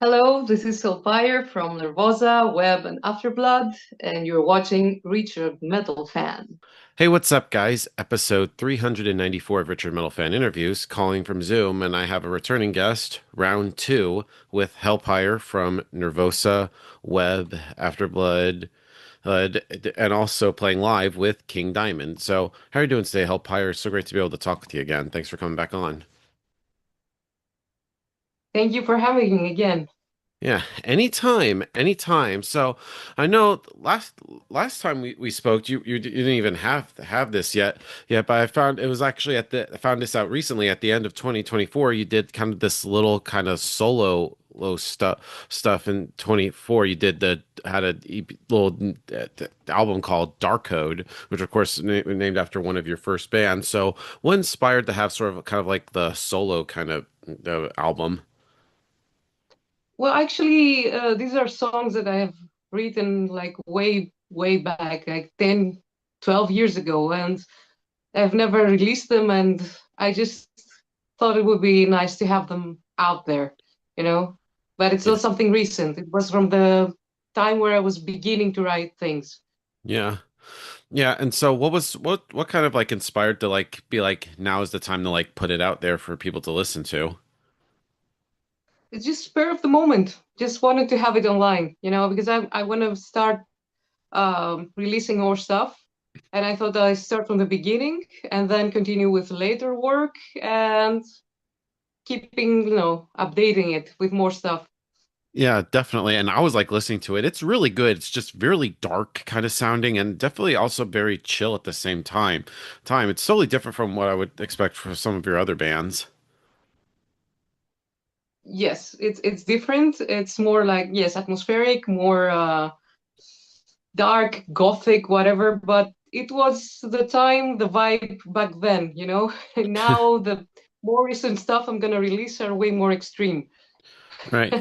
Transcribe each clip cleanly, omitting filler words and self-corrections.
Hello, this is Pyre from Nervosa, W.E.B, and Afterblood, and you're watching RichardMetalFan. Hey, what's up, guys? Episode 394 of Richard Metal Fan Interviews, calling from Zoom, and I have a returning guest, round two, with Hellpire from Nervosa, Web, Afterblood, and also playing live with King Diamond. So, how are you doing today, Hellpire? So great to be able to talk with you again. Thanks for coming back on. Thank you for having me again. Yeah, anytime, anytime. So I know last time we spoke, you didn't even have this yet, but I found it was actually I found this out recently at the end of 2024. You did kind of this little kind of solo low stuff in 24. You did the had a little album called Dark Code, which of course named after one of your first bands. So what inspired to have sort of kind of like the solo kind of album? Well, actually, these are songs that I have written like way back, like 10, 12 years ago, and I've never released them, and I just thought it would be nice to have them out there, you know? But it's Yeah. not something recent. It was from the time where I was beginning to write things. Yeah. Yeah, and so what kind of like inspired to like be like now is the time to like put it out there for people to listen to? It's just spur of the moment. Just wanted to have it online, because I want to start releasing more stuff. And I thought I start from the beginning and then continue with later work and keeping, updating it with more stuff. Yeah, definitely. And I was like listening to it. It's really good. It's just really dark kind of sounding and definitely also very chill at the same time. It's totally different from what I would expect for some of your other bands. Yes, it's different. It's more like, yes, atmospheric, more dark, gothic, whatever, but it was the time, the vibe back then. And now the more recent stuff I'm gonna release are way more extreme. Right.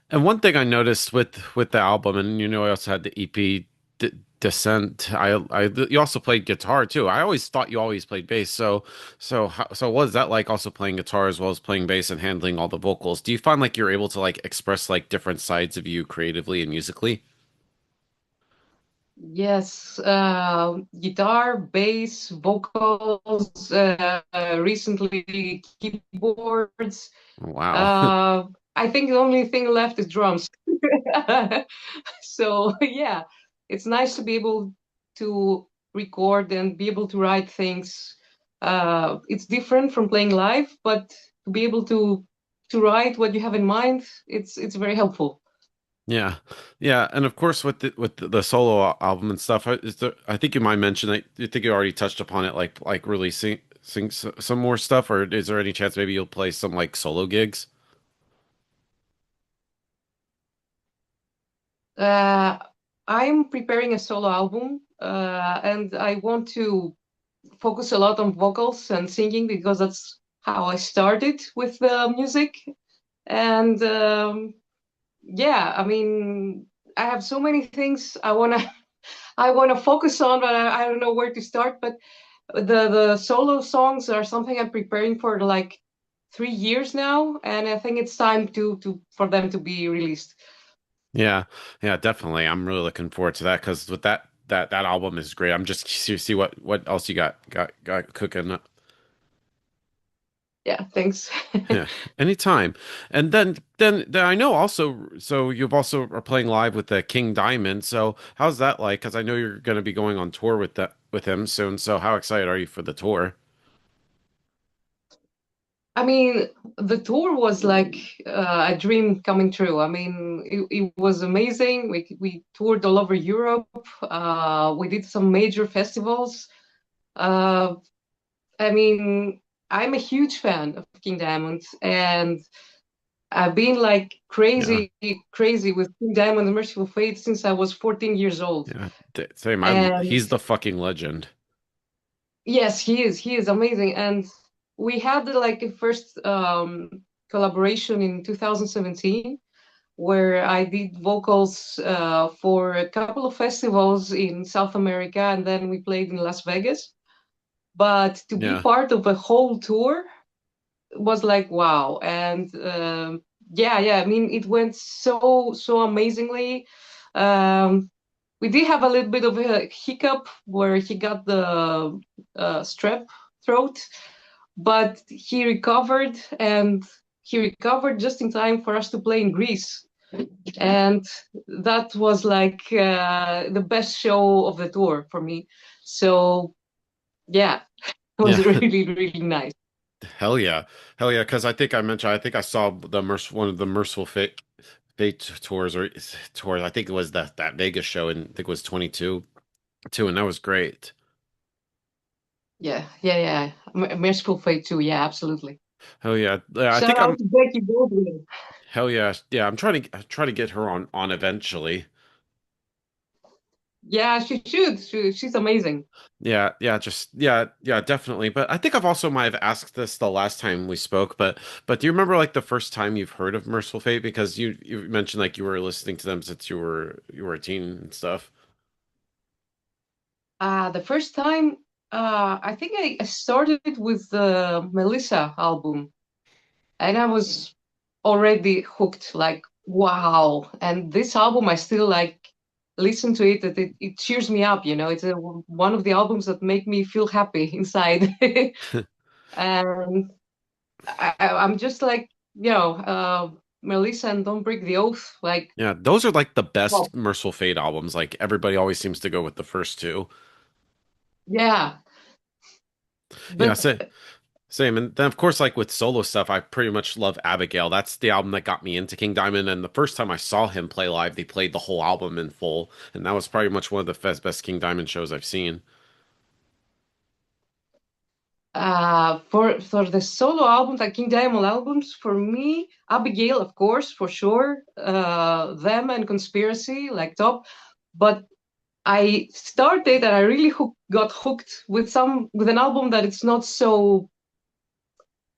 And one thing I noticed with the album, and I also had the EP D Descent. You also played guitar too. I always thought you always played bass. So what is that like? Also playing guitar as well as playing bass and handling all the vocals. Do you find like you're able to like express like different sides of you creatively and musically? Yes, guitar, bass, vocals, recently keyboards. Wow. Uh, I think the only thing left is drums. So yeah, it's nice to be able to record and be able to write things. It's different from playing live, but to be able to write what you have in mind, it's very helpful. Yeah, yeah, and of course with the solo album and stuff, I think you might mention that you think you already touched upon it, like releasing some more stuff, or is there any chance maybe you'll play some like solo gigs? Uh, I'm preparing a solo album, and I want to focus a lot on vocals and singing because that's how I started with the music. And yeah, I mean, I have so many things I wanna focus on, but I don't know where to start. But the solo songs are something I'm preparing for like 3 years now, and I think it's time to for them to be released. Yeah, yeah, definitely. I'm really looking forward to that because with that album is great. I'm just curious to see what else you got cooking. Yeah, thanks. Yeah, anytime. And then I know also, so you've also are playing live with the King Diamond. So how's that like? Because I know you're going to be going on tour with him soon. So how excited are you for the tour? I mean, the tour was like a dream coming true. I mean, it was amazing. We toured all over Europe. We did some major festivals. Uh, I mean, I'm a huge fan of King Diamond, and I've been like Yeah, crazy with King Diamond and Merciful Fate since I was 14 years old. yeah. Same. And He's the fucking legend. yes, he is amazing. And we had like a first collaboration in 2017 where I did vocals for a couple of festivals in South America, and then we played in Las Vegas. But to be Yeah, part of a whole tour was like wow. And yeah, yeah. I mean, it went so amazingly. Um, we did have a little bit of a hiccup where he got the strep throat, but he recovered, and he recovered just in time for us to play in Greece. And that was like the best show of the tour for me. So yeah, it was Yeah. really nice. Hell yeah. Hell yeah. Because I think I mentioned, I think I saw one of the Merciful Fate tours or tours. I think it was that Vegas show, and I think it was 22 too, and that was great. Yeah. Merciful Fate too. Yeah, absolutely. Hell yeah. Yeah, I Shout think out I'm to Becky Goldwyn. hell yeah. Yeah, I'm try to get her on eventually. Yeah, she should. She's amazing. Yeah, definitely. But I think I've also might have asked this the last time we spoke, but do you remember like the first time you've heard of Merciful Fate? Because you mentioned like you were listening to them since you were a teen and stuff. The first time, I think I started with the Melissa album, and I was already hooked. Like, wow! And this album, I still like listen to it. That it cheers me up. You know, it's one of the albums that make me feel happy inside. And I'm just like, Melissa and Don't Break the Oath. Like, Yeah, those are like the well, best Merciful Fate albums. Like everybody always seems to go with the first two. yeah, Yeah, but same. And then of course, like with solo stuff, I pretty much love Abigail. That's the album that got me into King Diamond. And the first time I saw him play live, they played the whole album in full, and that was pretty much one of the best King Diamond shows I've seen. for the solo albums, like King Diamond albums, for me, Abigail, of course, for sure, them and Conspiracy, like top. But I started and I really got hooked with an album that it's not so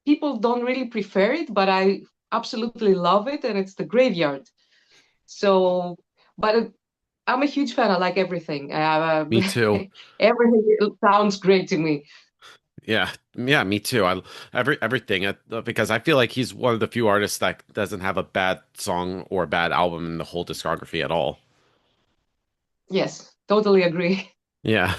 people don't really prefer it, but I absolutely love it, and it's The Graveyard. So, but I'm a huge fan. I like everything. Me too. Everything sounds great to me. Yeah, me too. I everything because I feel like he's one of the few artists that doesn't have a bad song or a bad album in the whole discography at all. Yes, totally agree. Yeah.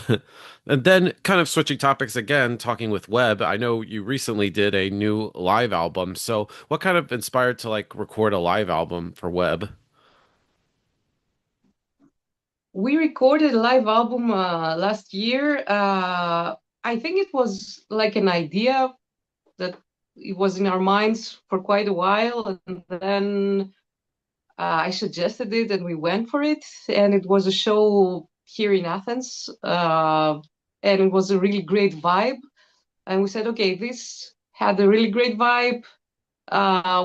And then kind of switching topics again, talking with Webb, I know you recently did a new live album. So what kind of inspired to like record a live album for Webb? We recorded a live album last year. I think it was like an idea that it was in our minds for quite a while, and then I suggested it, and we went for it. And it was a show here in Athens, and it was a really great vibe. And we said, okay, this had a really great vibe.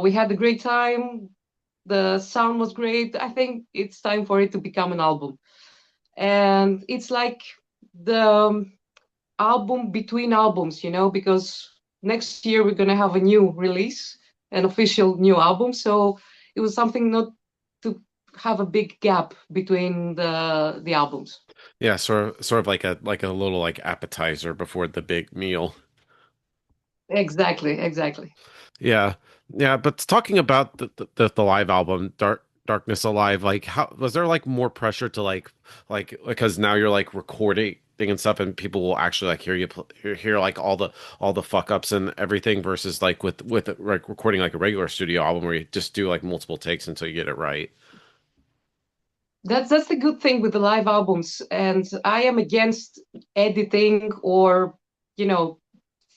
We had a great time. The sound was great. I think it's time for it to become an album. And it's like the album between albums, because next year we're going to have a new release, an official new album. So it was something not to have a big gap between the albums. Yeah, sort of like a little like appetizer before the big meal. Exactly. Yeah. Yeah, but talking about the live album, Darkness Alive, like how was there like more pressure to like because now you're like recording and stuff and people will actually like hear like all the fuck ups and everything versus like with like recording like a regular studio album where you just do like multiple takes until you get it right. That's the good thing with the live albums. And I am against editing or, you know,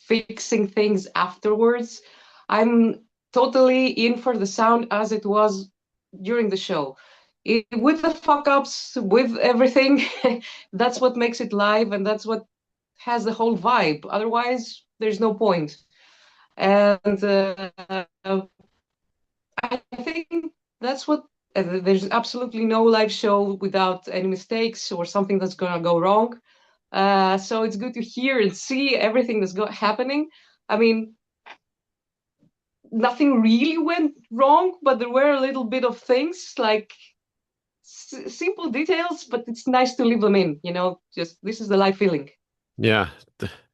fixing things afterwards. I'm totally in for the sound as it was during the show. With the fuck ups, with everything, that's what makes it live, and that's what has the whole vibe. Otherwise, there's no point. And I think that's what there's absolutely no live show without any mistakes or something that's gonna go wrong. So it's good to hear and see everything that's happening. I mean, nothing really went wrong, but there were a little bit of things like simple details, but it's nice to leave them in. Just this is the live feeling. Yeah.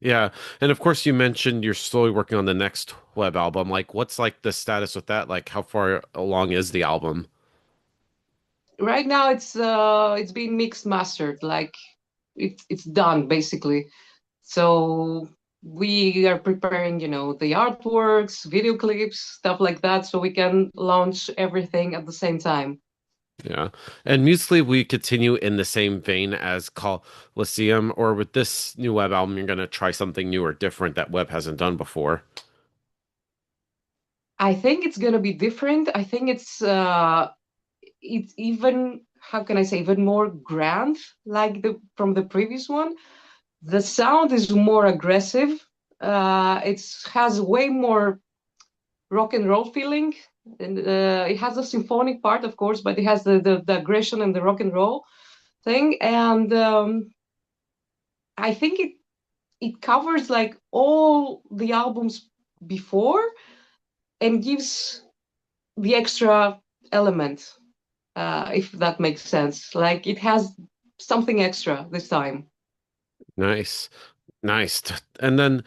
Yeah. And of course you mentioned you're slowly working on the next web album. Like what's like the status with that? Like how far along is the album? Right now it's being mixed mastered, like it's done basically. So we are preparing, the artworks, video clips, stuff like that, so we can launch everything at the same time. Yeah. And musically we continue in the same vein as Coliseum, or with this new web album you're gonna try something new or different that Web hasn't done before. I think it's gonna be different. I think it's even, how can I say, even more grand, like the from the previous one. The sound is more aggressive. It has way more rock and roll feeling, and it has a symphonic part, of course, but it has the aggression and the rock and roll thing. And I think it covers like all the albums before and gives the extra element, if that makes sense. Like it has something extra this time. Nice. Nice. And then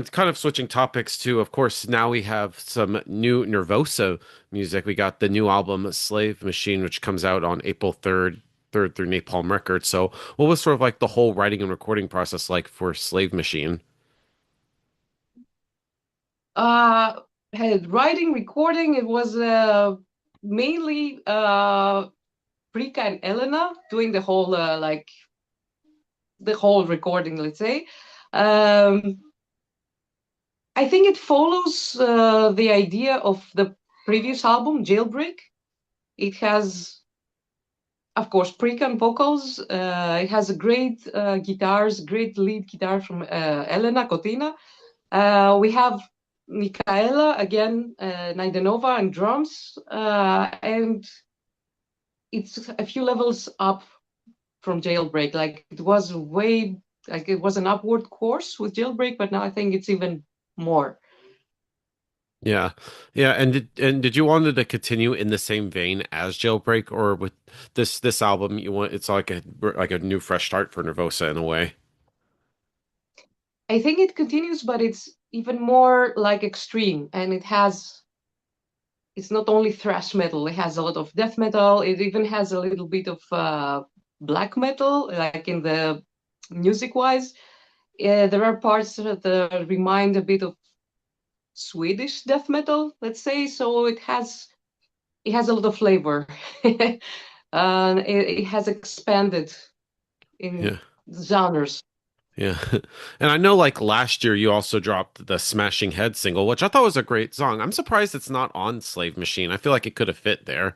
kind of switching topics to, of course, now we have some new Nervosa music. We got the new album Slave Machine, which comes out on April 3rd through Napalm Records. So what was sort of like the whole writing and recording process like for Slave Machine? Uh, Had writing, recording, it was mainly Prika and Elena doing the whole recording, let's say. Um, I think it follows the idea of the previous album, Jailbreak. It has, of course, Prika vocals. It has great guitars, great lead guitar from Elena Cotina. We have Michaela again, Naidenova and drums, and it's a few levels up from Jailbreak. Like it was an upward course with Jailbreak, but now I think it's even more. Yeah. Yeah, and did you wanted to continue in the same vein as Jailbreak, or with this album you want it's like a new fresh start for Nervosa in a way? I think it continues, but it's even more like extreme, and it's not only thrash metal. It has a lot of death metal. It even has a little bit of black metal, like in the music wise. There are parts that remind a bit of Swedish death metal, let's say. So it has a lot of flavor. It has expanded in Yeah. genres. Yeah. And I know like last year you also dropped the Smashing Head single, which I thought was a great song. I'm surprised it's not on Slave Machine. I feel like it could have fit there.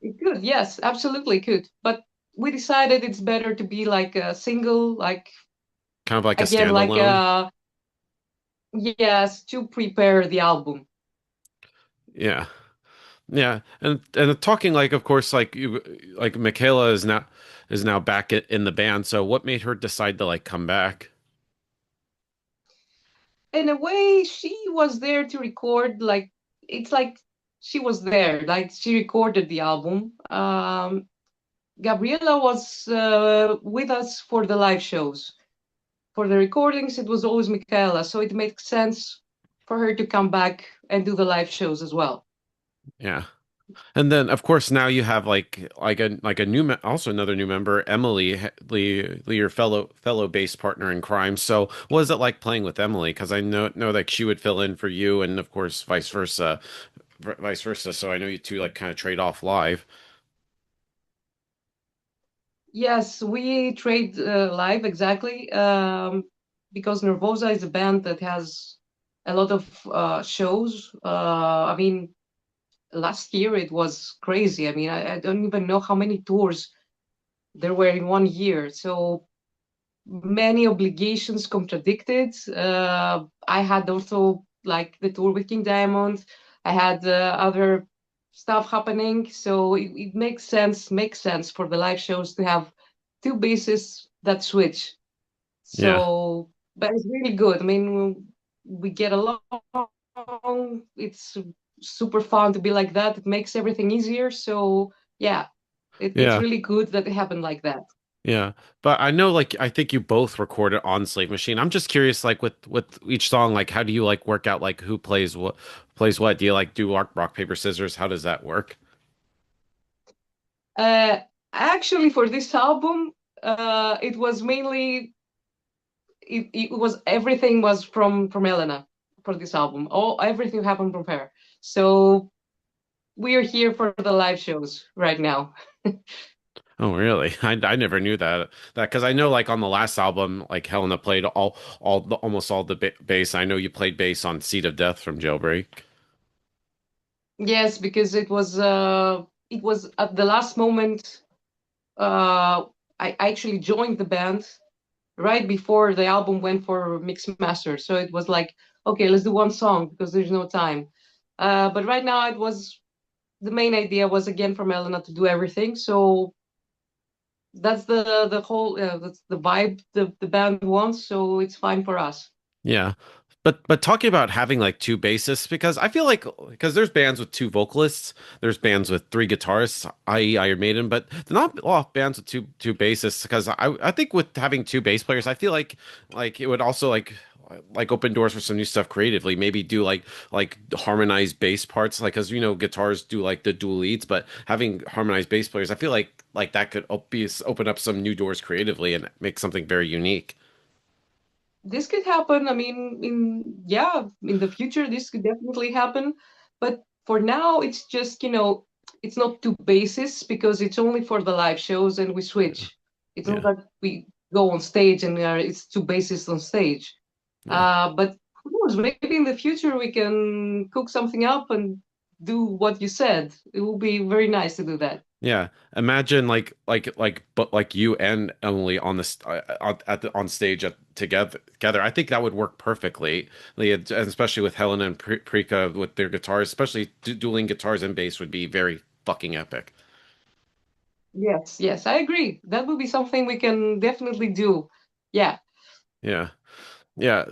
It could, yes, absolutely could. But we decided it's better to be like a single, like Kind of like a again, like standalone. yes, to prepare the album. Yeah. Yeah. And talking like of course like you like Michaela is now back in the band. So what made her decide to like come back? In a way, she was there to record, like it's like she was there, like she recorded the album. Gabriela was with us for the live shows. For the recordings, it was always Michaela, so it makes sense for her to come back and do the live shows as well. Yeah. And then of course now you have like a new also another new member, Emily Lee, your fellow bass partner in crime. So what is it like playing with Emily? Because I know that she would fill in for you, and of course vice versa. So I know you two like kind of trade off live. Yes, we trade live exactly, because Nervosa is a band that has a lot of shows. I mean, last year it was crazy. I mean, I don't even know how many tours there were in one year. So many obligations contradicted. I had also like the tour with King Diamond. I had other stuff happening, so it makes sense for the live shows to have two bases that switch. Yeah. So, but it's really good. I mean, we get along. It's super fun to be like that. It makes everything easier. So, yeah, it's Yeah. really good that it happened like that. Yeah, but I know like I think you both recorded on Slave Machine. I'm just curious, like with each song, like how do you like work out like who plays what? Do you like do rock paper scissors? How does that work? Uh, Actually, for this album, it was mainly it was everything was from Elena for this album. All everything happened from her. So we are here for the live shows right now. Oh, really? I never knew that because I know like on the last album, like Helena played almost all the bass. I know you played bass on Seed of Death from Jailbreak. Yes, because it was at the last moment. I actually joined the band right before the album went for mix master. So it was like, okay, let's do one song because there's no time. But right now, it was the main idea was again from Elena to do everything. So that's the whole that's the vibe the band wants. So it's fine for us. Yeah. But talking about having like two bassists because I feel like because there's bands with two vocalists, there's bands with three guitarists, i.e. Iron Maiden, but they're not a lot of bands with two bassists because I think with having two bass players, I feel like it would also like open doors for some new stuff creatively. Maybe do like harmonized bass parts, like because you know guitars do like the dual leads, but having harmonized bass players, I feel like that could open up some new doors creatively and make something very unique. This could happen. I mean, in the future, this could definitely happen. But for now, it's just, it's not two bases because it's only for the live shows and we Yeah. switch. It's not Yeah. that we go on stage and it's two bases on stage. Yeah. But who knows, maybe in the future we can cook something up and do what you said. It will be very nice to do that. Yeah, imagine but like you and Emily on this on stage together. I think that would work perfectly. And especially with Helena and Prika with their guitars, especially dueling guitars and bass would be very fucking epic. Yes, yes, I agree. That would be something we can definitely do. Yeah. Yeah. Yeah,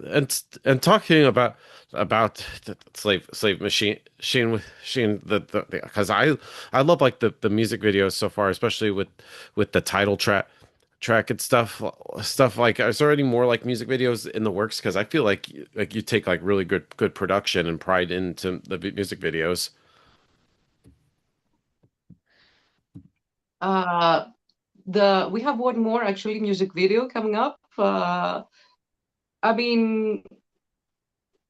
and talking about the slave machine the because I love like the music videos so far, especially with the title track and stuff like is there any more like music videos in the works? Because I feel like you take like really good production and pride into the music videos. Uh, the we have one more actually music video coming up. I mean,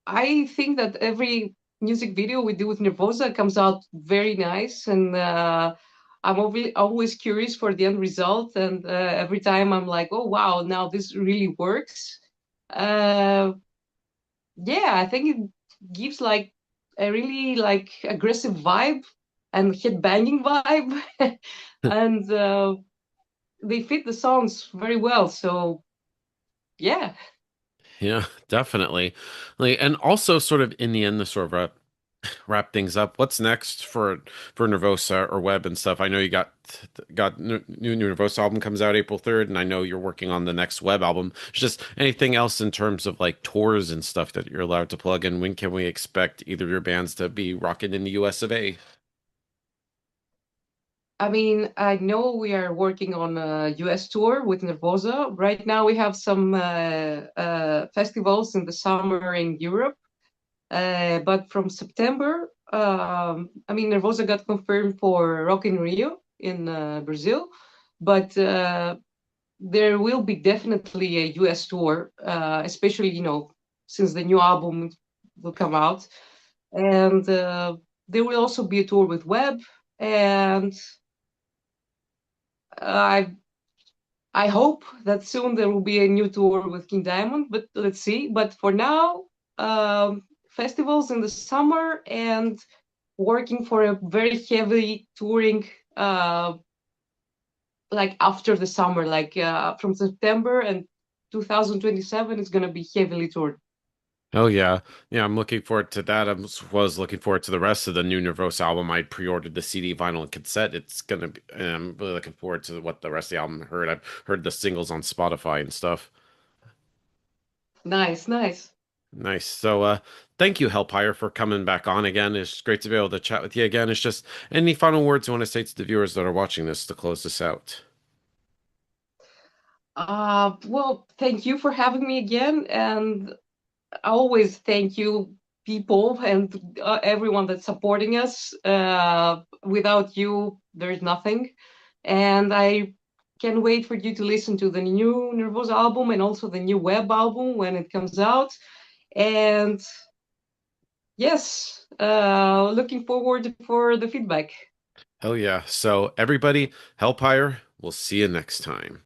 I think that every music video we do with Nervosa comes out very nice, and I'm always curious for the end result. And every time I'm like, oh wow, now this really works. Uh, yeah, I think it gives like a really like aggressive vibe and headbanging vibe, and they fit the songs very well. So yeah. Yeah, definitely. Like, and also sort of in the end, to sort of wrap things up. What's next for Nervosa or Web and stuff? I know you got new Nervosa album comes out April 3rd, and I know you're working on the next Web album. Just anything else in terms of like tours and stuff that you're allowed to plug in? When can we expect either of your bands to be rocking in the US of A? I mean, I know we are working on a US tour with Nervosa. Right now, we have some festivals in the summer in Europe. But from September, I mean, Nervosa got confirmed for Rock in Rio in Brazil. But there will be definitely a US tour, especially, since the new album will come out. And there will also be a tour with Web. And I I hope that soon there will be a new tour with King Diamond, but let's see. But for now, festivals in the summer and working for a very heavy touring, uh, like after the summer, like from September and 2027 is going to be heavily toured. Oh yeah, yeah. I'm looking forward to that. Was looking forward to the rest of the new Nervosa album. I pre-ordered the CD, vinyl, and cassette. It's gonna be. And I'm really looking forward to what the rest of the album heard. I've heard the singles on Spotify and stuff. Nice, nice. Nice. So, thank you, Hellpire, for coming back on again. It's great to be able to chat with you again. It's just any final words you want to say to the viewers that are watching this to close this out? Well, thank you for having me again, and I always thank you, people, and everyone that's supporting us. Without you, there's nothing. And I can't wait for you to listen to the new Nervosa album and also the new W.E.B album when it comes out. And yes, looking forward for the feedback. Hell yeah. So everybody, Hellpire, we'll see you next time.